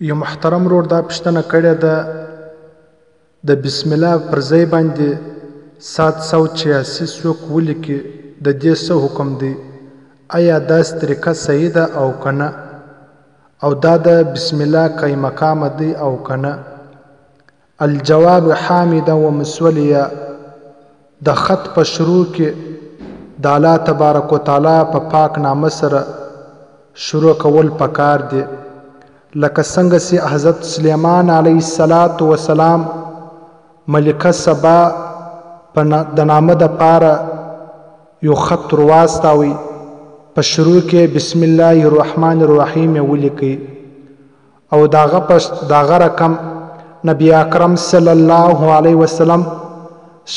یو محترم ورور دا پوښتنه کړې ده د بسم الله پر ځای باندې 786 څوک ولیکي د دې څه حکم دی؟ آیا داسې طریقه صحیح ده او که نه؟ او دا د بسم الله قیم مقامه دی او که نه؟ الجواب حامده و مسولیه. د خط په شروع کې د الله تبارک وتعالی په پاک نامه سره شروع کول پکار دی، لکه څنګه چې حضرت سلیمان علیه السلام ملکه سبا د نامه دپاره یو خط ورواستاوی، په شروع کې بسم الله الرحمن الرحیم ولیکئ، او داغه رقم نبی اکرم صلی الله علیه وسلم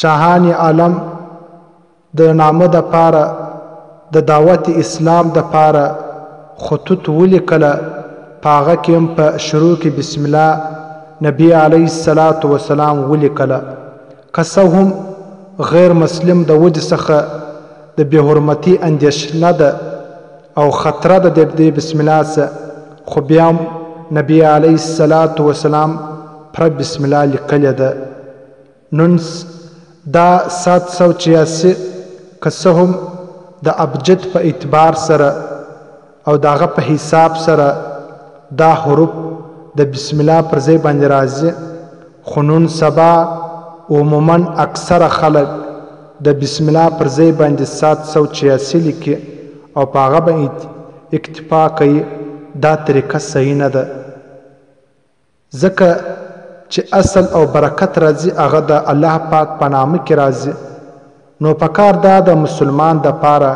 شاهان عالم د نامه دپاره د دعوت اسلام دپاره خطوط ولیکله، په هغه کې هم په شروع کې بسم الله نبی علیه السلام ولیکله. که څه هم غیر مسلم د وجې څخه د بې حرمتي اندېښنه ده او خطره ده د دې بسم الله څه، خو بیا هم نبی علیه السلام پر بسم الله لیکلې ده. نن دا 786 که څه هم د ابجد په اعتبار سره او داغه په حساب سره دا حروف د بسم الله پر ځای باندې راځي، خو نن سبا عموما اکثره خلک د بسم الله پر ځای باندې 786 لیکي او په هغه باندې اکتفا کوي. دا طریقه صحیح نه ده، ځکه چې اصل او برکت راځي هغه د الله پاک په نامه کې راځي. نو پکار دا د مسلمان دپاره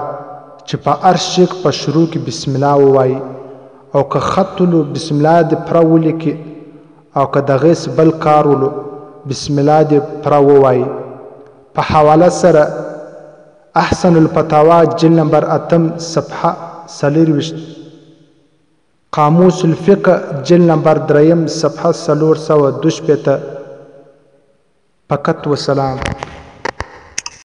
چې په هر شي په شروع کې بسم الله ووایي، او که خط ولو بسم الله دې پره ولیکي، او که دغې بل کار ولو بسم الله دې پره ووایي. په حواله سره احسن الفتاوا جلد نمبر 8 صفحه 24، قاموس الفقه جلد نمبر 3 صفحه 422. فقط وسلام.